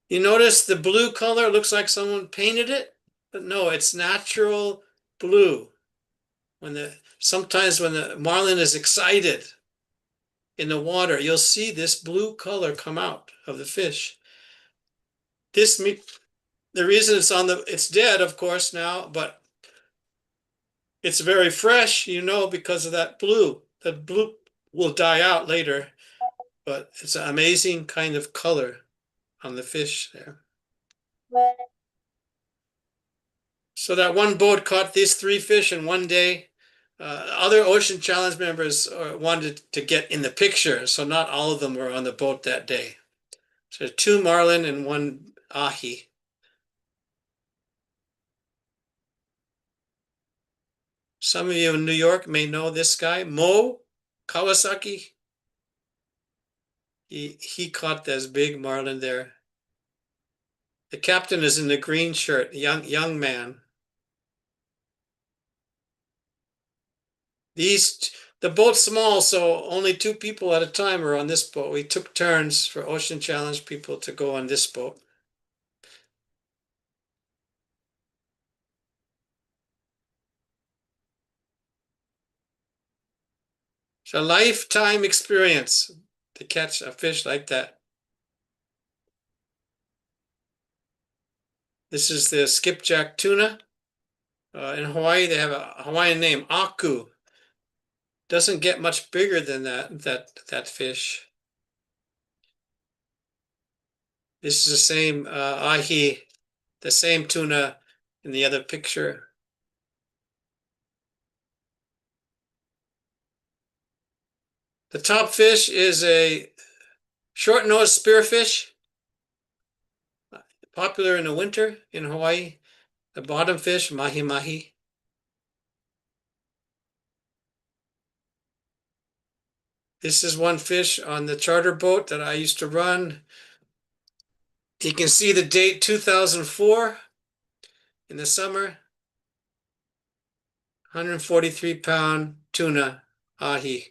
You notice the blue color looks like someone painted it, but no, it's natural blue. Sometimes when the marlin is excited in the water, you'll see this blue color come out of the fish. The reason it's dead, of course, now, but it's very fresh, because of that blue. The blue will die out later, but it's an amazing kind of color on the fish there. So that one boat caught these 3 fish in one day. Other Ocean Challenge members wanted to get in the picture, so not all of them were on the boat that day. So 2 marlin and 1 ahi. Some of you in New York may know this guy, Mo Kawasaki. He caught this big marlin there. The captain is in the green shirt, young man. The boat's small, so only 2 people at a time are on this boat. We took turns for Ocean Challenge people to go on this boat. It's a lifetime experience to catch a fish like that. This is the skipjack tuna. In Hawaii, they have a Hawaiian name, aku. Doesn't get much bigger than that fish. This is the same ahi, the same tuna in the other picture. The top fish is a short-nosed spearfish, popular in the winter in Hawaii. The bottom fish, mahi-mahi. This is one fish on the charter boat that I used to run. You can see the date 2004 in the summer. 143-pound tuna ahi.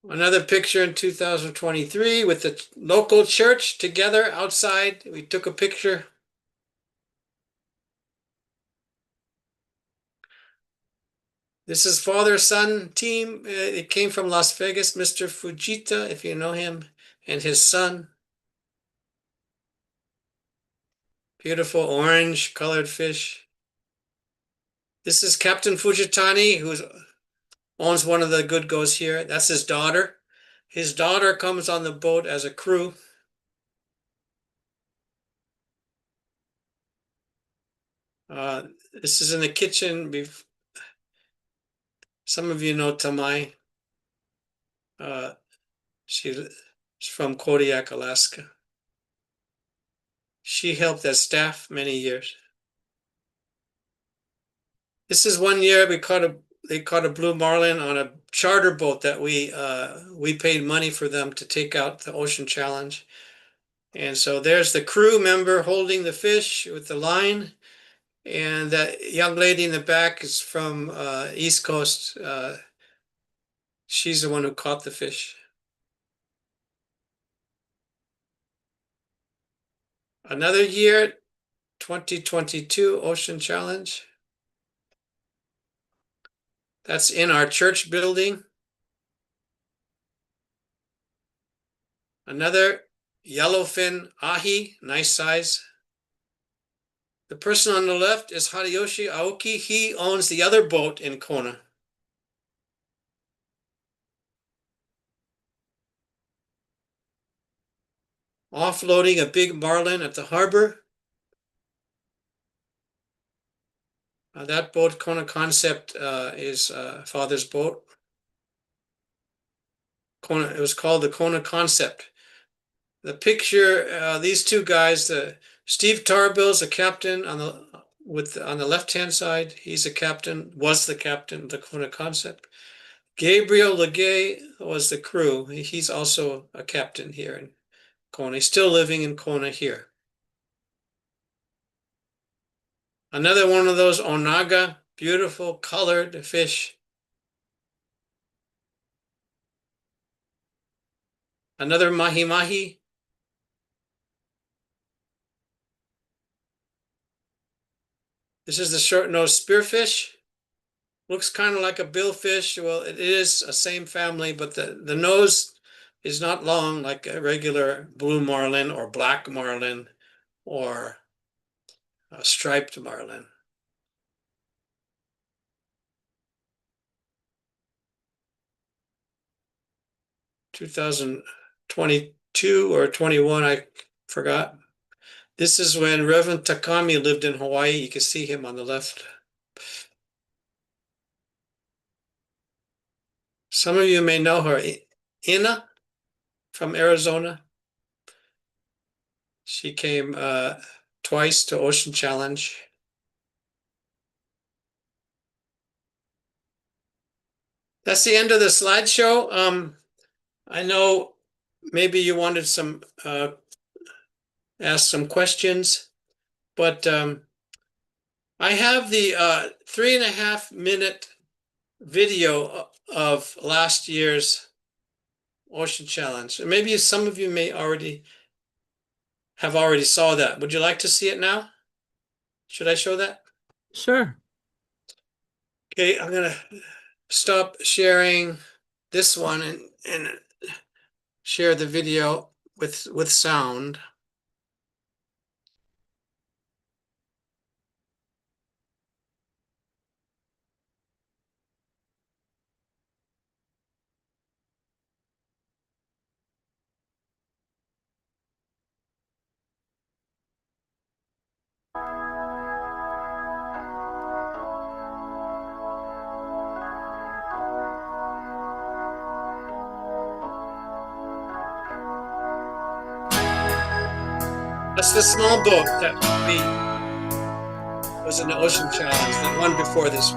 Another picture in 2023 with the local church together outside. We took a picture. This is father-son team. It came from Las Vegas, Mr. Fujita, if you know him, and his son. Beautiful orange colored fish. This is Captain Fujitani, who owns one of the good goes here. That's his daughter. His daughter comes on the boat as a crew. This is in the kitchen. Some of you know Tamai. She's from Kodiak, Alaska. She helped as staff many years. This is one year they caught a blue marlin on a charter boat that we paid money for them to take out the Ocean Challenge. And so there's the crew member holding the fish with the line. And that young lady in the back is from East Coast. She's the one who caught the fish. Another year, 2022 Ocean Challenge. That's in our church building. Another yellowfin ahi, nice size. The person on the left is Hideyoshi Aoki. He owns the other boat in Kona. Offloading a big marlin at the harbor. That boat, Kona Concept, is father's boat. It was called the Kona Concept. The picture, these two guys, Steve Tarbill's a captain on the left-hand side. He's a captain, was the captain of the Kona Concept. Gabriel Legay was the crew. He's also a captain here in Kona. He's still living in Kona here. Another one of those onaga, beautiful colored fish. Another mahi-mahi. This is the short-nosed spearfish. Looks kind of like a billfish. Well, it is a same family, but the nose is not long like a regular blue marlin or black marlin or a striped marlin. (2022) or 21, I forgot. This is when Reverend Takami lived in Hawaii. You can see him on the left. Some of you may know her, Ina from Arizona. She came twice to Ocean Challenge. That's the end of the slideshow. I know maybe you wanted ask some questions, but I have the 3.5-minute video of last year's Ocean Challenge. Maybe some of you may have already saw that. Would you like to see it now? Should I show that? Sure. Okay, I'm gonna stop sharing this one and share the video with sound. That's the small boat that was in the Ocean Challenge, the one before this.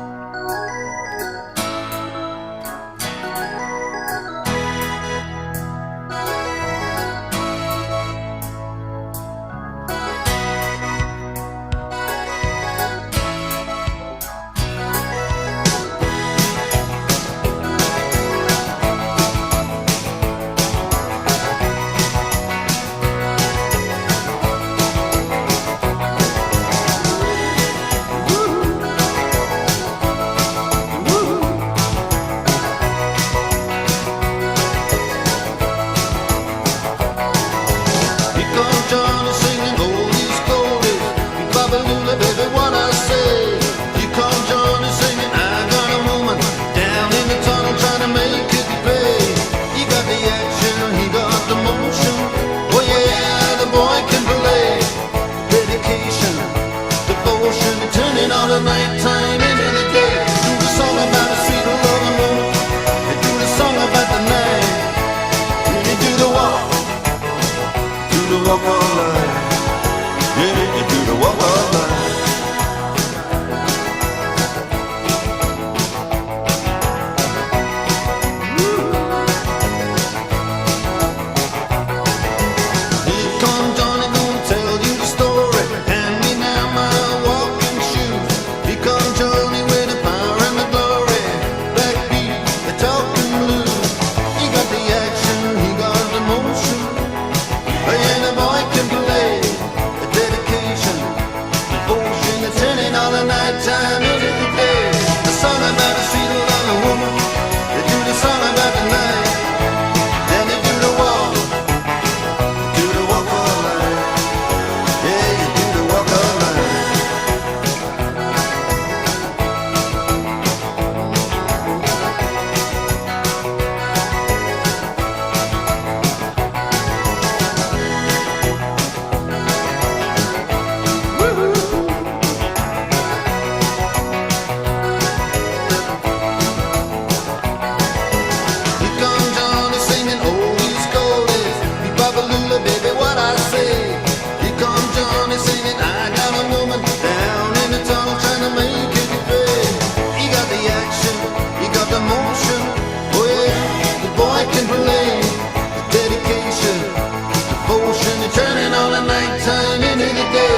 day.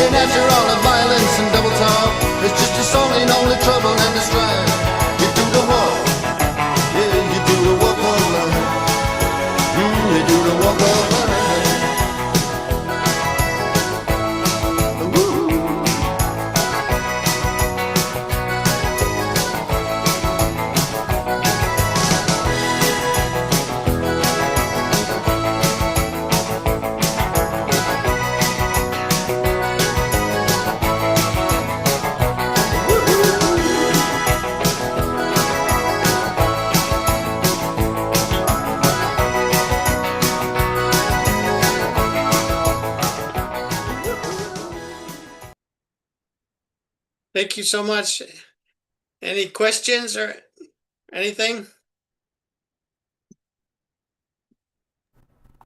In answer all the violence and double talk, it's just a song in only trouble and the strife. You do the walk, yeah, you do the walk of life. You do the walk of life. Woo. Thank you so much. Any questions or anything?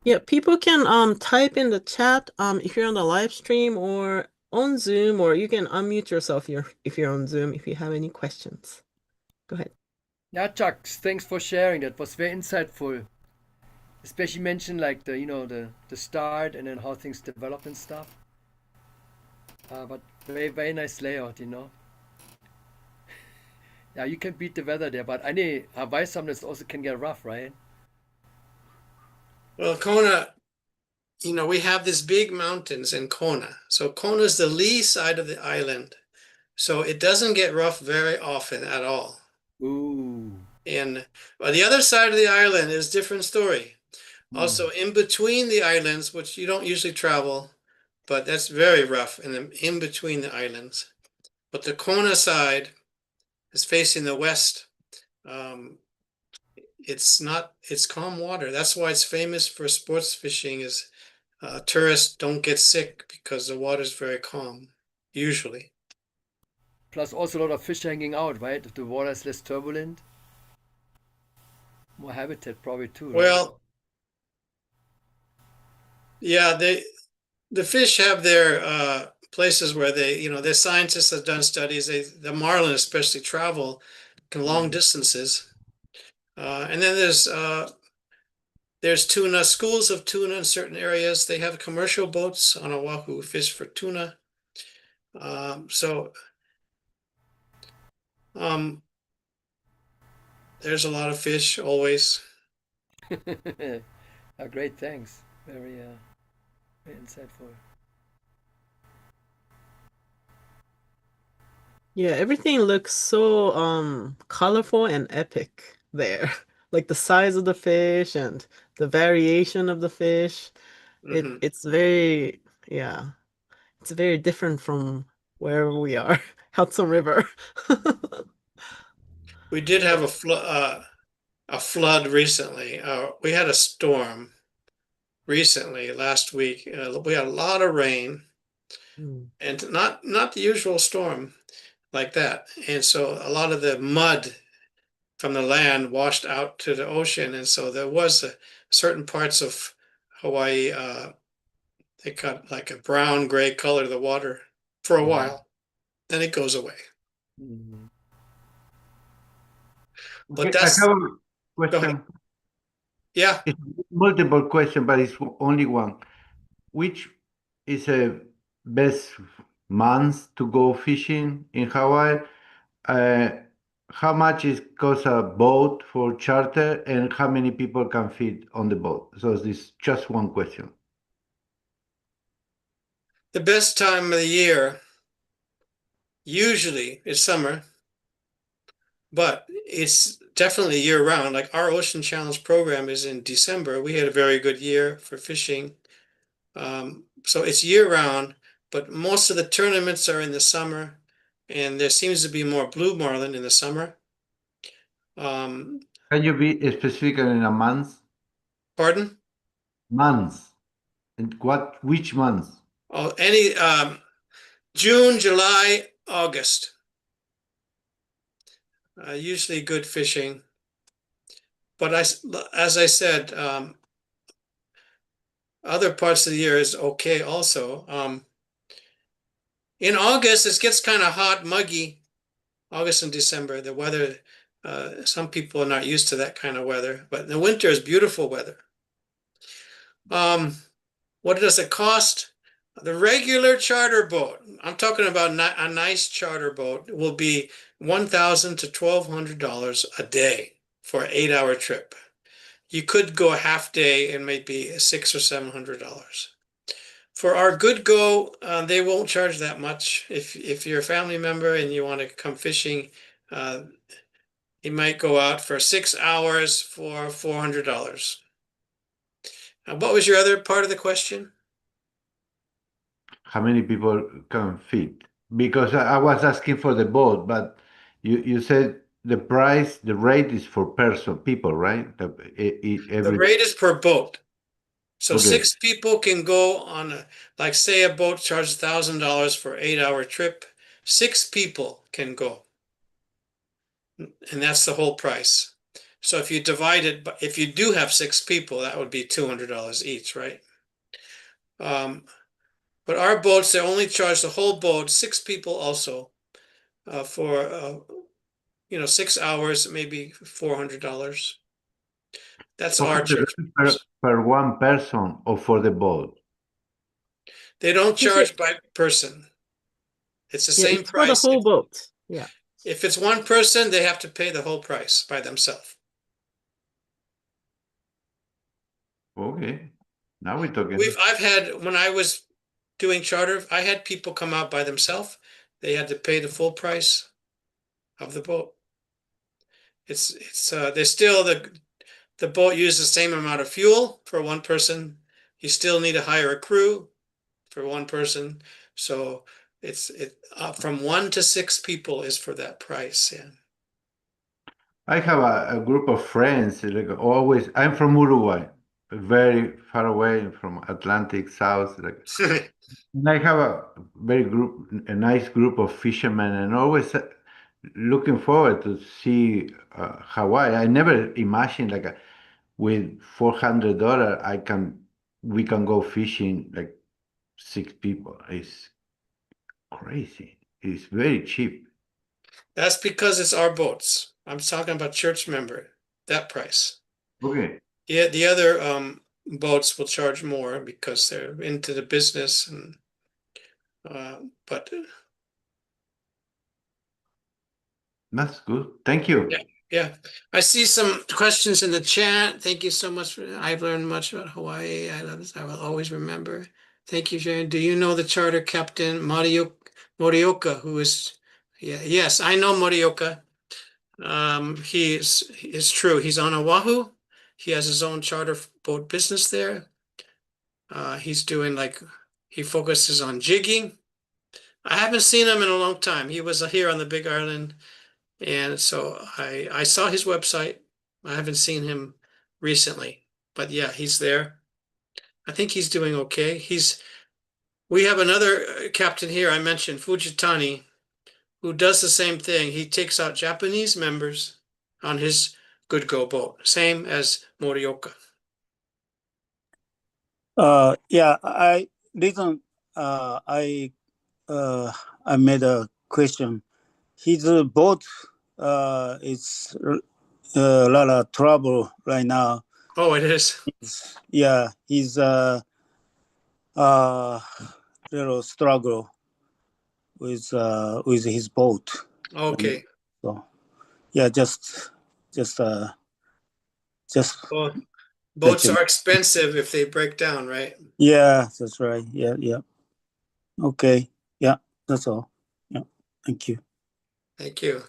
Yeah, people can type in the chat if you're on the live stream or on Zoom, or you can unmute yourself if you're on Zoom if you have any questions. Go ahead. Yeah, Chuck, thanks for sharing. That was very insightful. Especially mention like the start and then how things develop and stuff. But very very nice layout. Yeah, you can beat the weather there, but Hawaii sometimes also can get rough, right? Well, Kona, we have these big mountains in Kona. So Kona is the lee side of the island. So it doesn't get rough very often at all. Ooh. And the other side of the island is a different story. Also, in between the islands, which you don't usually travel, but that's very rough in between the islands. But the Kona side is facing the west. It's calm water. That's why it's famous for sports fishing. Is tourists don't get sick because the water is very calm, usually. Plus also a lot of fish hanging out, right? If the water is less turbulent. More habitat probably too, right? Well, yeah, the fish have their places where their scientists have done studies. The marlin especially travel long distances, and then there's tuna, schools of tuna in certain areas. They have commercial boats on Oahu who fish for tuna. So there's a lot of fish always. Great, thanks. Very insightful. Yeah, everything looks so colorful and epic there. Like the size of the fish and the variation of the fish. Mhm. It's very, yeah, it's very different from where we are, Hudson River. We did have a flood recently. We had a storm recently last week. We had a lot of rain Mm. and not the usual storm like that. And so a lot of the mud from the land washed out to the ocean. And so there was certain parts of Hawaii, they got like a brown gray color to the water for a while. Then it goes away. Mhm. But Okay, I that's, have a go ahead. question. Yeah. It's multiple question, but it's only one. Which is a best month to go fishing in Hawaii? Uh, how much is cost a boat for charter, and how many people can fit on the boat? So this just one question. The best time of the year usually is summer, but it's definitely year round. Like our Ocean Challenge program is in December. We had a very good year for fishing. So it's year round, but most of the tournaments are in the summer, and there seems to be more blue marlin in the summer. Can you be specific in a month? Pardon? Months. And which month? Oh, any June, July, August. Usually good fishing. But as I said, other parts of the year is okay also. In August, it gets kind of hot, muggy. August and December, the weather, some people are not used to that kind of weather, but in the winter is beautiful weather. What does it cost? The regular charter boat, I'm talking about a nice charter boat, will be $1,000 to $1,200 a day for an 8-hour trip. You could go a half day and maybe $600 or $700. For our good go, they won't charge that much. If you're a family member and you want to come fishing, you might go out for 6 hours for $400. What was your other part of the question? How many people can fit? Because I was asking for the boat, but you said the price, the rate is for person, people, right? The Every rate is per boat. So okay. 6 people can go on like say a boat charges $1,000 for 8-hour trip. 6 people can go, and that's the whole price. So if you divide it, but if you do have 6 people, that would be $200 each, right? But our boats, they only charge the whole boat, 6 people also, for 6 hours, maybe $400. That's our 400 church. per one person or for the boat. They don't He said, charge by person. It's the yeah, same it's for the price. whole boat. Yeah. If it's one person, they have to pay the whole price by themselves. Okay. Now we're talking. I've had, when I was doing charter, I had people come out by themselves. They had to pay the full price of the boat. They still, the boat uses the same amount of fuel for one person. You still need to hire a crew for one person. So it's from 1 to 6 people is for that Yeah. I have a group of friends, like always. I'm from Uruguay, very far away from Atlantic South. Like, and I have a nice group of fishermen, and always looking forward to see Hawaii. I never imagined like with $400, we can go fishing like 6 people. It's crazy. It's very cheap. That's because it's our boats. I'm talking about church member, that price. Okay. Yeah, the other boats will charge more because they're into the business and but That's good. Thank you. yeah, yeah. I see some questions in the chat. Thank you so much. I've learned much about Hawaii. I love this. I will always remember. Thank you, Sharon. Do you know the charter captain Morioka, who is yeah, yes, I know Morioka. It's true. He's on Oahu. He has his own charter boat business there. He's doing he focuses on jigging. I haven't seen him in a long time. He was here on the Big Island, and so I saw his website. I haven't seen him recently, but yeah, he's there. I think he's doing okay. We have another captain here I mentioned, Fujitani, who does the same thing. He takes out Japanese members on his Good Go boat, same as Morioka. Yeah, I made a question. His boat is a lot of trouble right now. Oh, it is. Yeah, he's little struggle with his boat. Okay. So yeah, just Well, let boats you know. are expensive if they break down, right? Yeah, that's right. Yeah. Okay. Yeah, that's all. Yeah. Thank you. Thank you.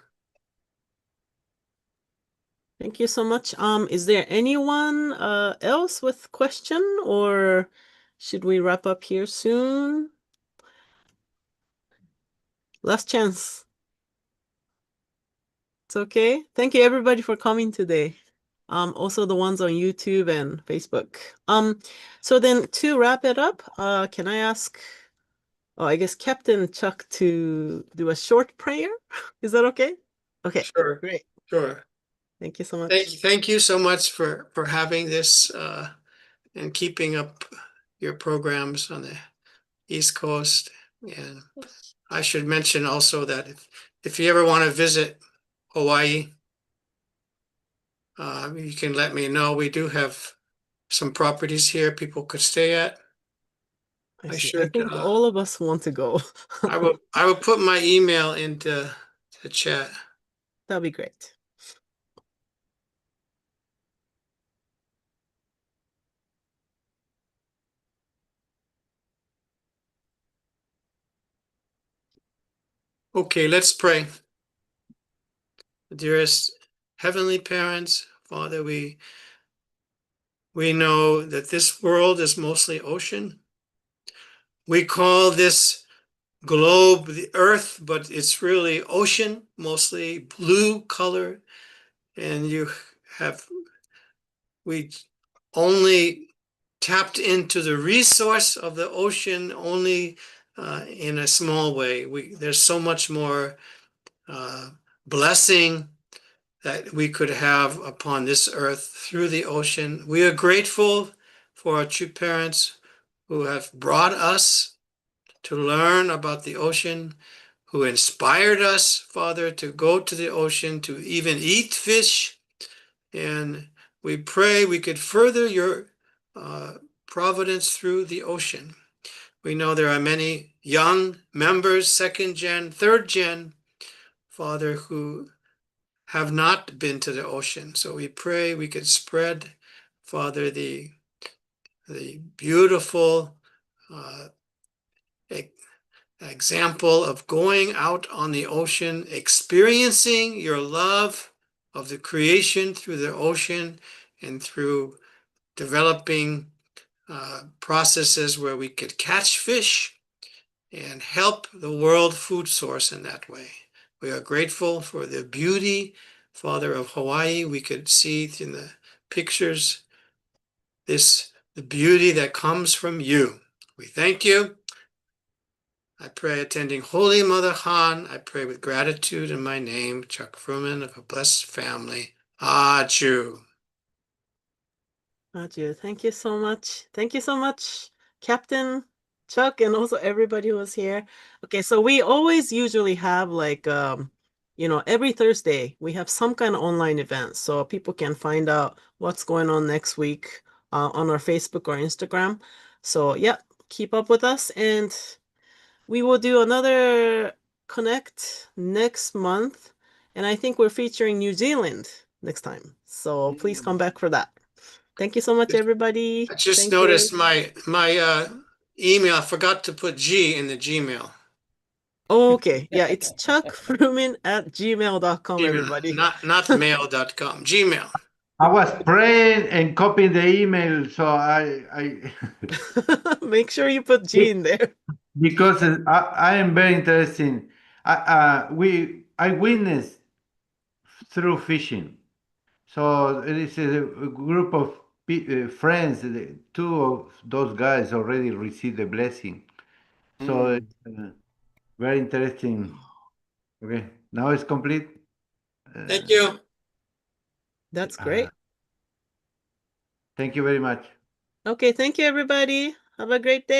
Thank you so much. Is there anyone else with question, or should we wrap up here soon? Last chance. It's okay. Thank you everybody for coming today. Also the ones on YouTube and Facebook. So then to wrap it up, can I ask, I guess Captain Chuck to do a short prayer? Is that okay? Okay, Sure. great. Sure. Thank you so much. Thank you so much for having this and keeping up your programs on the East Coast. And I should mention also that if you ever want to visit Hawaii, you can let me know. We do have some properties here people could stay at. I I see. should, I think all of us want to go. I will put my email into the chat. That'd be great. Okay, let's pray. Dearest Heavenly Parents, Father, we know that this world is mostly ocean. We call this globe the Earth, but it's really ocean, mostly blue color. And we only tapped into the resource of the ocean only in a small way. There's so much more blessing that we could have upon this earth through the ocean. We are grateful for our true parents who have brought us to learn about the ocean, who inspired us, Father, to go to the ocean, to even eat fish. And we pray we could further your providence through the ocean. We know there are many young members, second gen, third gen, Father, who have not been to the ocean. So we pray we could spread, Father, the beautiful example of going out on the ocean, experiencing your love of the creation through the ocean and through developing processes where we could catch fish and help the world food source in that way. We are grateful for the beauty, Father, of Hawaii. We could see in the pictures the beauty that comes from you. We thank you. I pray attending Holy Mother Han. I pray with gratitude in my name, Chuck Fruman of a blessed family. Achu. Roger. Thank you so much. Thank you so much, Captain Chuck, and also everybody who was here. Okay, so we always usually have like every Thursday we have some kind of online event so people can find out what's going on next week on our Facebook or Instagram. So yeah, keep up with us, and we will do another Connect next month, and I think we're featuring New Zealand next time. So please come back for that. Thank you so much, everybody. I just Thank you. noticed my email. I forgot to put G in the Gmail. Okay. Yeah, it's chuckfrumin@gmail.com, Gmail, everybody. not mail.com. Gmail. I was praying and copying the email, so I Make sure you put G in there. because I am very interested. I witnessed through fishing. So it is a group of friends. Two of those guys already received the blessing. So it's very interesting. Okay, now it's complete. Thank you. That's great. Thank you very much. Okay, thank you, everybody. Have a great day.